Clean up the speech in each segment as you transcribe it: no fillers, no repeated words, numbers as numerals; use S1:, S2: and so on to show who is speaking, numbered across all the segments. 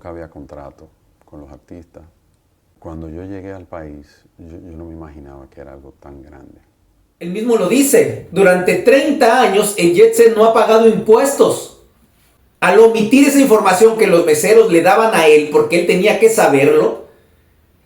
S1: nunca había contrato con los artistas. Cuando yo llegué al país, yo no me imaginaba que era algo tan grande.
S2: Él mismo lo dice, durante 30 años el Jet Set no ha pagado impuestos. Al omitir esa información que los meseros le daban a él porque él tenía que saberlo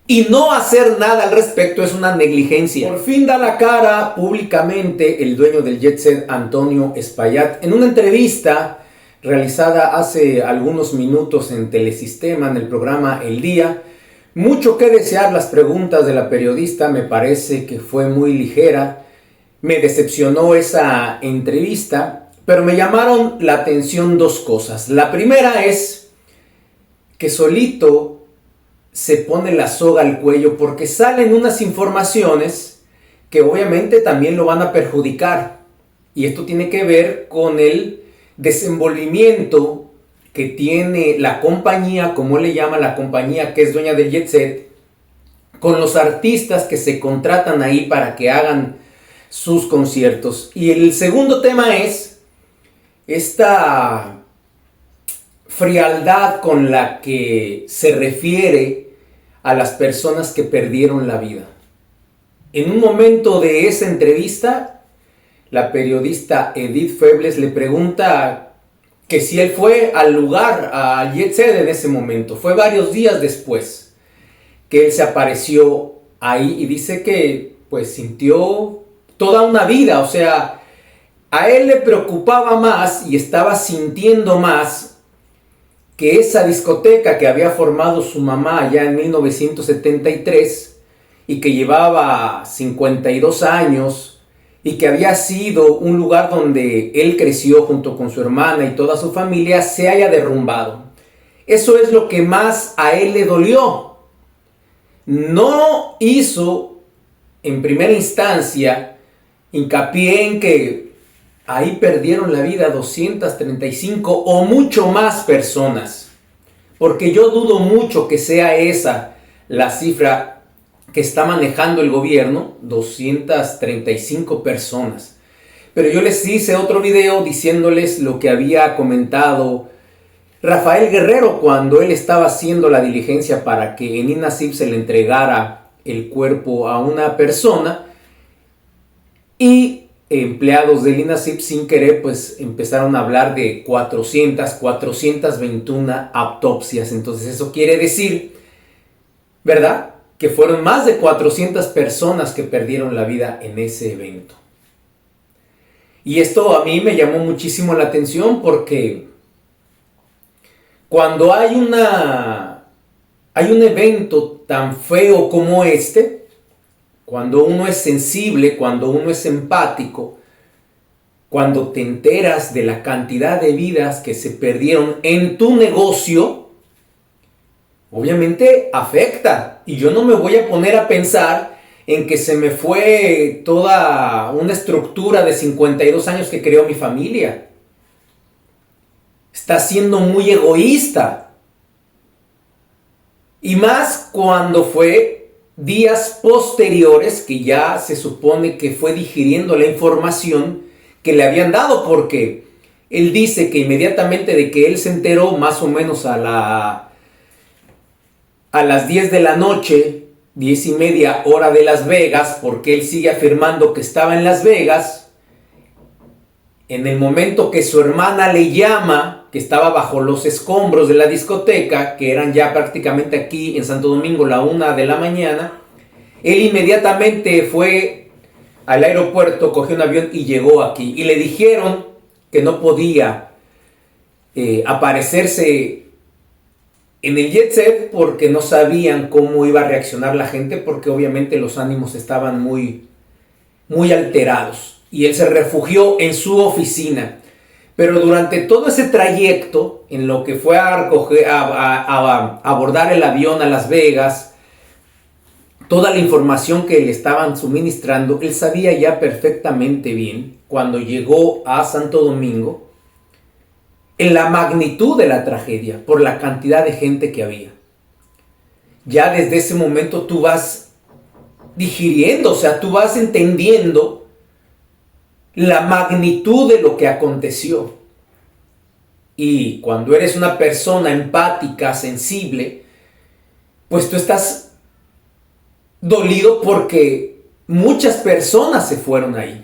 S2: y no hacer nada al respecto es una negligencia. Por fin da la cara públicamente el dueño del Jet Set, Antonio Espaillat, en una entrevista realizada hace algunos minutos en Telesistema, en el programa El Día. Mucho que desear las preguntas de la periodista, me parece que fue muy ligera. Me decepcionó esa entrevista, pero me llamaron la atención dos cosas. La primera es que solito se pone la soga al cuello porque salen unas informaciones que obviamente también lo van a perjudicar. Y esto tiene que ver con el desenvolvimiento que tiene la compañía, como le llama la compañía que es dueña del Jet Set, con los artistas que se contratan ahí para que hagan sus conciertos. Y el segundo tema es esta frialdad con la que se refiere a las personas que perdieron la vida. En un momento de esa entrevista, la periodista Edith Febles le pregunta que si él fue al lugar, a Jet Set en ese momento. Fue varios días después que él se apareció ahí y dice que pues sintió toda una vida. O sea, a él le preocupaba más y estaba sintiendo más que esa discoteca que había formado su mamá ya en 1973 y que llevaba 52 años y que había sido un lugar donde él creció junto con su hermana y toda su familia, se haya derrumbado. Eso es lo que más a él le dolió. No hizo en primera instancia hincapié en que ahí perdieron la vida 235 o mucho más personas, porque yo dudo mucho que sea esa la cifra que está manejando el gobierno, 235 personas. Pero yo les hice otro video diciéndoles lo que había comentado Rafael Guerrero cuando él estaba haciendo la diligencia para que en INASIF se le entregara el cuerpo a una persona, y empleados del INASIF sin querer pues empezaron a hablar de 421 autopsias. Entonces eso quiere decir, ¿verdad?, que fueron más de 400 personas que perdieron la vida en ese evento. Y esto a mí me llamó muchísimo la atención porque cuando hay un evento tan feo como este, cuando uno es sensible, cuando uno es empático, cuando te enteras de la cantidad de vidas que se perdieron en tu negocio, obviamente afecta. Y yo no me voy a poner a pensar en que se me fue toda una estructura de 52 años que creó mi familia. Está siendo muy egoísta. Y más cuando fue días posteriores que ya se supone que fue digiriendo la información que le habían dado, porque él dice que inmediatamente de que él se enteró, más o menos a las 10 de la noche, 10:30 hora de Las Vegas, porque él sigue afirmando que estaba en Las Vegas, en el momento que su hermana le llama, que estaba bajo los escombros de la discoteca, que eran ya prácticamente aquí en Santo Domingo la 1 de la mañana, él inmediatamente fue al aeropuerto, cogió un avión y llegó aquí. Y le dijeron que no podía aparecerse en el Jet Set porque no sabían cómo iba a reaccionar la gente, porque obviamente los ánimos estaban muy, muy alterados. Y él se refugió en su oficina. Pero durante todo ese trayecto, en lo que fue a abordar el avión a Las Vegas, toda la información que le estaban suministrando, él sabía ya perfectamente bien, cuando llegó a Santo Domingo, en la magnitud de la tragedia, por la cantidad de gente que había. Ya desde ese momento tú vas digiriendo, o sea, tú vas entendiendo la magnitud de lo que aconteció. Y cuando eres una persona empática, sensible, pues tú estás dolido porque muchas personas se fueron ahí.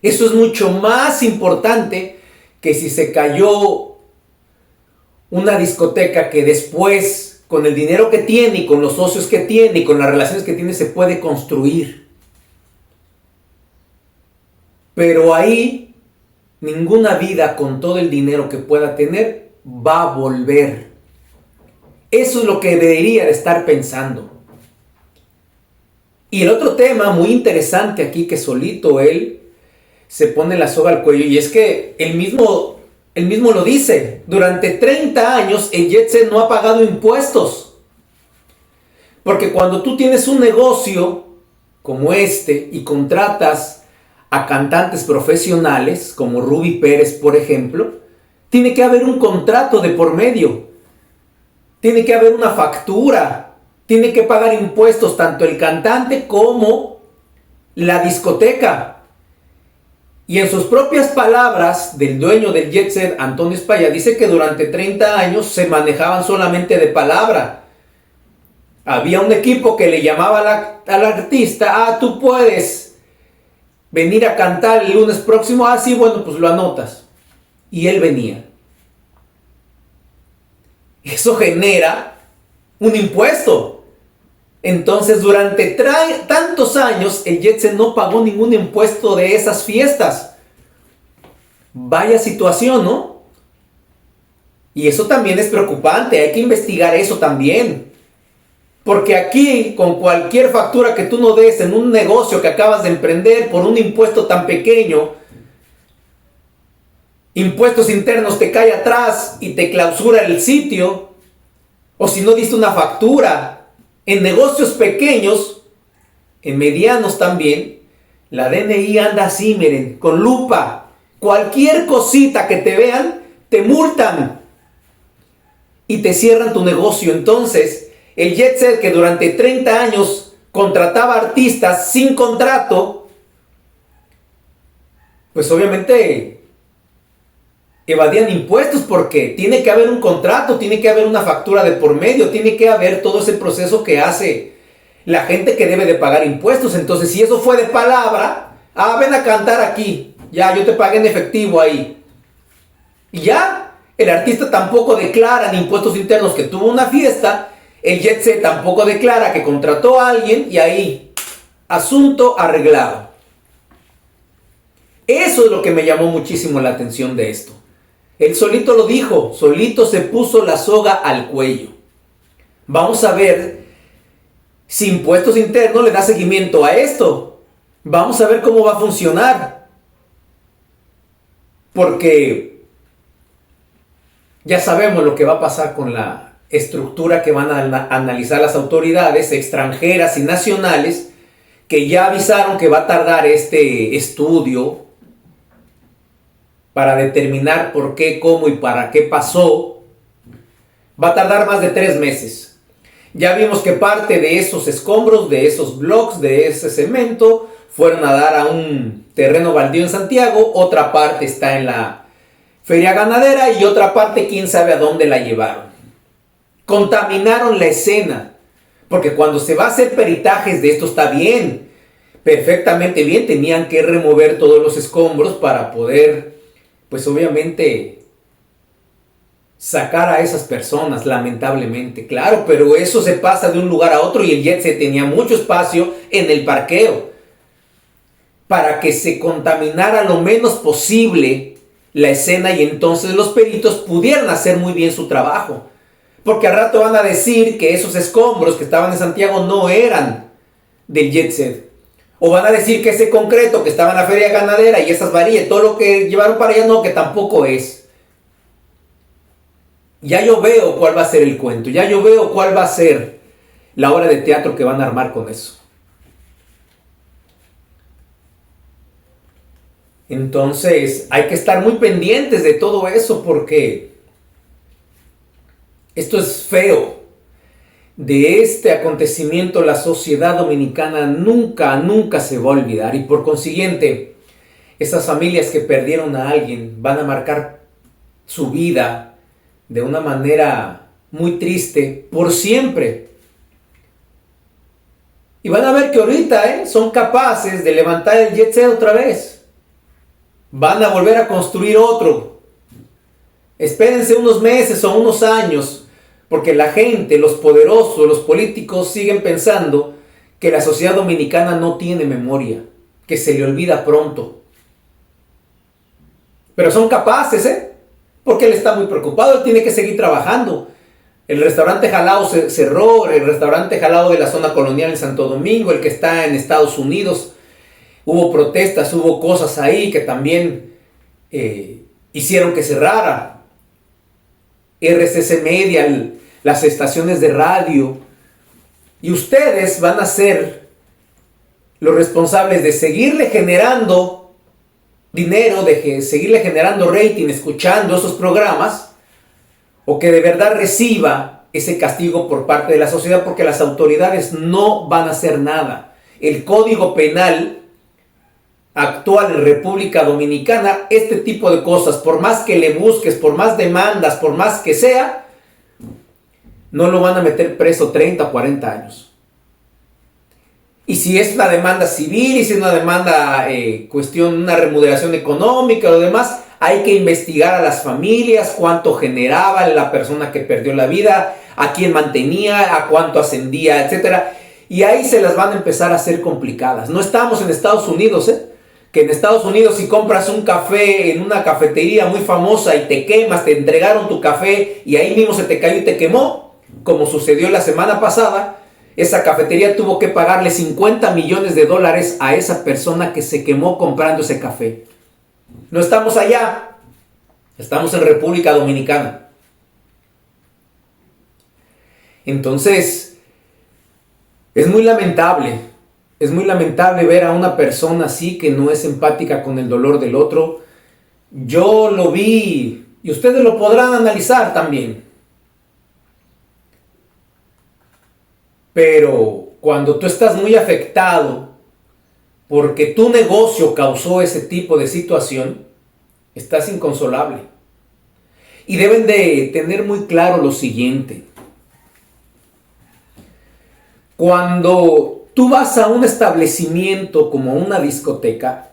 S2: Eso es mucho más importante que si se cayó una discoteca que después, con el dinero que tiene y con los socios que tiene y con las relaciones que tiene, se puede construir. Pero ahí, ninguna vida con todo el dinero que pueda tener va a volver. Eso es lo que debería de estar pensando. Y el otro tema muy interesante aquí, que solito él se pone la soga al cuello, y es que él mismo lo dice: durante 30 años el Jet Set no ha pagado impuestos. Porque cuando tú tienes un negocio como este y contratas a cantantes profesionales como Ruby Pérez, por ejemplo, tiene que haber un contrato de por medio, tiene que haber una factura, tiene que pagar impuestos tanto el cantante como la discoteca. Y en sus propias palabras, del dueño del Jet Set, Antonio España, dice que durante 30 años se manejaban solamente de palabra. Había un equipo que le llamaba al artista: tú puedes venir a cantar el lunes próximo. Sí, bueno, pues lo anotas. Y él venía. Eso genera un impuesto. Entonces, durante tantos años, el Jet Set no pagó ningún impuesto de esas fiestas. Vaya situación, ¿no? Y eso también es preocupante. Hay que investigar eso también. Porque aquí, con cualquier factura que tú no des en un negocio que acabas de emprender por un impuesto tan pequeño, impuestos internos te cae atrás y te clausura el sitio. O si no diste una factura. En negocios pequeños, en medianos también, la DNI anda así, miren, con lupa. Cualquier cosita que te vean, te multan y te cierran tu negocio. Entonces, el Jet Set, que durante 30 años contrataba artistas sin contrato, pues obviamente evadían impuestos, porque tiene que haber un contrato, tiene que haber una factura de por medio, tiene que haber todo ese proceso que hace la gente que debe de pagar impuestos. Entonces, si eso fue de palabra: ven a cantar aquí, ya, yo te pagué en efectivo ahí, y ya, el artista tampoco declara en impuestos internos que tuvo una fiesta, el Jet Set tampoco declara que contrató a alguien, y ahí, asunto arreglado. Eso es lo que me llamó muchísimo la atención de esto. Él solito lo dijo, solito se puso la soga al cuello. Vamos a ver si impuestos internos le da seguimiento a esto. Vamos a ver cómo va a funcionar. Porque ya sabemos lo que va a pasar con la estructura que van a analizar las autoridades extranjeras y nacionales, que ya avisaron que va a tardar este estudio para determinar por qué, cómo y para qué pasó. Va a tardar más de 3 meses. Ya vimos que parte de esos escombros, de esos blocks, de ese cemento, fueron a dar a un terreno baldío en Santiago. Otra parte está en la feria ganadera y otra parte quién sabe a dónde la llevaron. Contaminaron la escena, porque cuando se va a hacer peritajes de esto está bien, perfectamente bien, tenían que remover todos los escombros para poder, pues obviamente, sacar a esas personas, lamentablemente, claro, pero eso se pasa de un lugar a otro y el Jet Set tenía mucho espacio en el parqueo para que se contaminara lo menos posible la escena y entonces los peritos pudieran hacer muy bien su trabajo. Porque al rato van a decir que esos escombros que estaban en Santiago no eran del Jet Set. O van a decir que ese concreto que estaba en la feria ganadera y esas varillas, todo lo que llevaron para allá, no, que tampoco es. Ya yo veo cuál va a ser el cuento, ya yo veo cuál va a ser la obra de teatro que van a armar con eso. Entonces hay que estar muy pendientes de todo eso porque esto es feo. De este acontecimiento la sociedad dominicana nunca se va a olvidar y por consiguiente esas familias que perdieron a alguien van a marcar su vida de una manera muy triste por siempre. Y van a ver que ahorita son capaces de levantar el jet set otra vez. Van a volver a construir otro. Espérense unos meses o unos años, porque la gente, los poderosos, los políticos siguen pensando que la sociedad dominicana no tiene memoria, que se le olvida pronto. Pero son capaces, porque él está muy preocupado, él tiene que seguir trabajando. El restaurante Jalao se cerró, el restaurante Jalao de la zona colonial en Santo Domingo, el que está en Estados Unidos. Hubo protestas, hubo cosas ahí que también hicieron que cerrara. RCC Media, las estaciones de radio. Y ustedes van a ser los responsables de seguirle generando dinero, de seguirle generando rating, escuchando esos programas, o que de verdad reciba ese castigo por parte de la sociedad, porque las autoridades no van a hacer nada. El Código Penal actual en República Dominicana, este tipo de cosas, por más que le busques, por más demandas, por más que sea, no lo van a meter preso 30 o 40 años. Y si es una demanda civil, y si es una demanda, una remuneración económica o lo demás, hay que investigar a las familias, cuánto generaba la persona que perdió la vida, a quién mantenía, a cuánto ascendía, etc. Y ahí se las van a empezar a hacer complicadas. No estamos en Estados Unidos, que en Estados Unidos si compras un café en una cafetería muy famosa y te quemas, te entregaron tu café y ahí mismo se te cayó y te quemó, como sucedió la semana pasada, esa cafetería tuvo que pagarle $50 millones a esa persona que se quemó comprando ese café. No estamos allá, estamos en República Dominicana. Entonces, es muy lamentable ver a una persona así que no es empática con el dolor del otro. Yo lo vi y ustedes lo podrán analizar también. Pero cuando tú estás muy afectado porque tu negocio causó ese tipo de situación, estás inconsolable. Y deben de tener muy claro lo siguiente. Cuando tú vas a un establecimiento como una discoteca,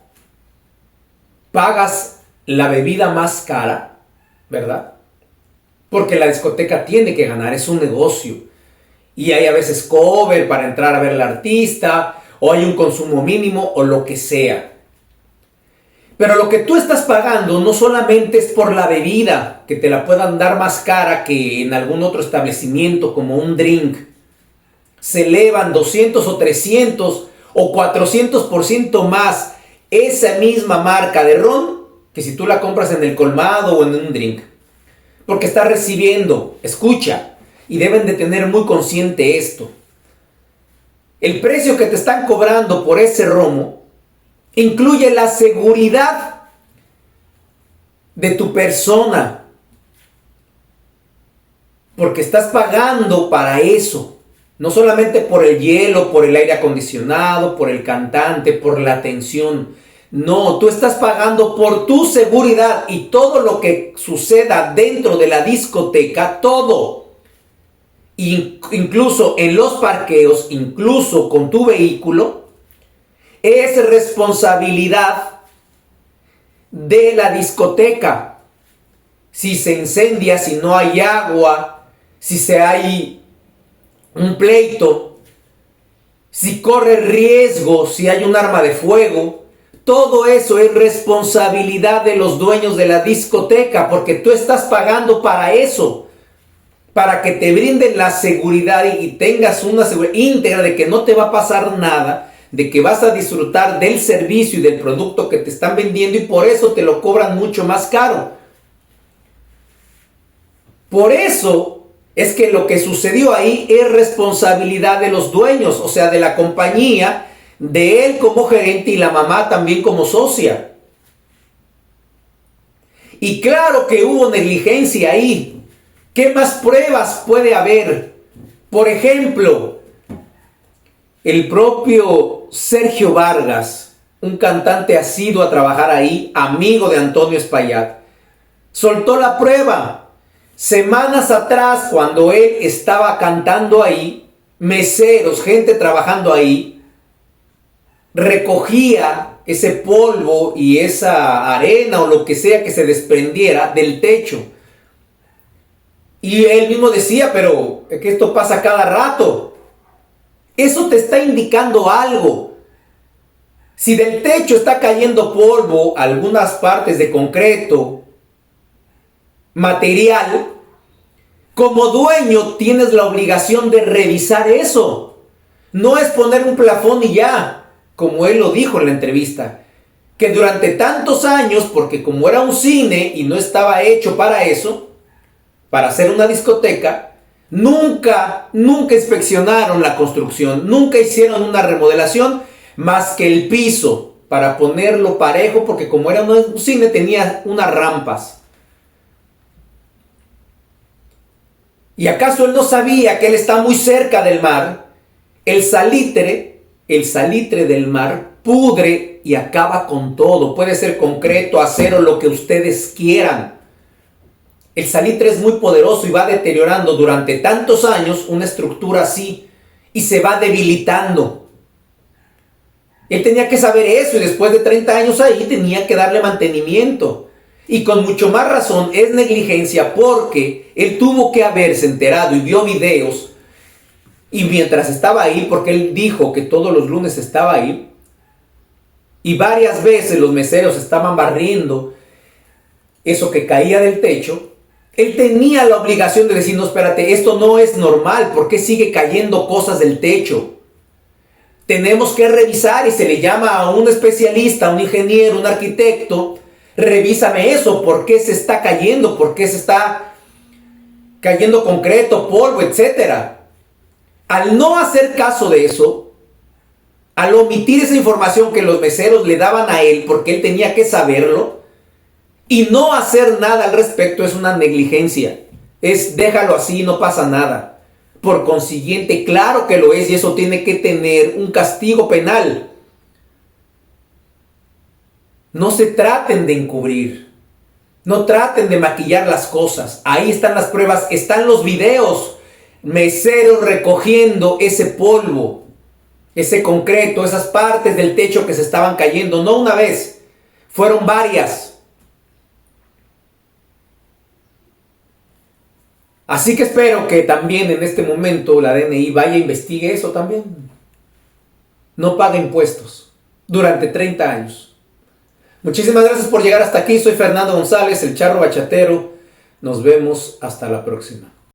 S2: pagas la bebida más cara, ¿verdad? Porque la discoteca tiene que ganar, es un negocio. Y hay a veces cover para entrar a ver al artista, o hay un consumo mínimo, o lo que sea. Pero lo que tú estás pagando no solamente es por la bebida, que te la puedan dar más cara que en algún otro establecimiento, como un drink. Se elevan 200 o 300 o 400% más esa misma marca de ron que si tú la compras en el colmado o en un drink. Porque estás recibiendo, escucha, y deben de tener muy consciente esto. El precio que te están cobrando por ese romo incluye la seguridad de tu persona. Porque estás pagando para eso. No solamente por el hielo, por el aire acondicionado, por el cantante, por la atención. No, tú estás pagando por tu seguridad y todo lo que suceda dentro de la discoteca, todo. Incluso en los parqueos, incluso con tu vehículo, es responsabilidad de la discoteca. Si se incendia, si no hay agua, si hay un pleito, si corre riesgo, si hay un arma de fuego, todo eso es responsabilidad de los dueños de la discoteca, porque tú estás pagando para eso. Para que te brinden la seguridad y tengas una seguridad íntegra de que no te va a pasar nada, de que vas a disfrutar del servicio y del producto que te están vendiendo y por eso te lo cobran mucho más caro. Por eso es que lo que sucedió ahí es responsabilidad de los dueños, o sea, de la compañía, de él como gerente y la mamá también como socia. Y claro que hubo negligencia ahí. ¿Qué más pruebas puede haber? Por ejemplo, el propio Sergio Vargas, un cantante asiduo a trabajar ahí, amigo de Antonio Espaillat, Soltó la prueba. Semanas atrás, cuando él estaba cantando ahí, meseros, gente trabajando ahí, recogía ese polvo y esa arena o lo que sea que se desprendiera del techo. Y él mismo decía, pero es que esto pasa cada rato. Eso te está indicando algo. Si del techo está cayendo polvo, algunas partes de concreto, material, como dueño tienes la obligación de revisar eso. No es poner un plafón y ya, como él lo dijo en la entrevista, que durante tantos años, porque como era un cine y no estaba hecho para eso, para hacer una discoteca, nunca inspeccionaron la construcción, nunca hicieron una remodelación más que el piso para ponerlo parejo, porque como era un cine tenía unas rampas. ¿Y acaso él no sabía que él está muy cerca del mar? El salitre del mar pudre y acaba con todo. Puede ser concreto, acero, lo que ustedes quieran. El salitre es muy poderoso y va deteriorando durante tantos años una estructura así y se va debilitando. Él tenía que saber eso y después de 30 años ahí tenía que darle mantenimiento. Y con mucho más razón es negligencia porque él tuvo que haberse enterado y vio videos. Y mientras estaba ahí, porque él dijo que todos los lunes estaba ahí, y varias veces los meseros estaban barriendo eso que caía del techo, él tenía la obligación de decir, no, espérate, esto no es normal, ¿por qué sigue cayendo cosas del techo? Tenemos que revisar y se le llama a un especialista, a un ingeniero, un arquitecto, revísame eso, ¿por qué se está cayendo? ¿Por qué se está cayendo concreto, polvo, etcétera? Al no hacer caso de eso, al omitir esa información que los meseros le daban a él porque él tenía que saberlo, y no hacer nada al respecto es una negligencia. Es déjalo así, no pasa nada. Por consiguiente, claro que lo es y eso tiene que tener un castigo penal. No se traten de encubrir. No traten de maquillar las cosas. Ahí están las pruebas, están los videos. Meseros recogiendo ese polvo, ese concreto, esas partes del techo que se estaban cayendo. No una vez, fueron varias. Así que espero que también en este momento la DNI vaya e investigue eso también. No paga impuestos durante 30 años. Muchísimas gracias por llegar hasta aquí. Soy Fernando González, el Charro Bachatero. Nos vemos hasta la próxima.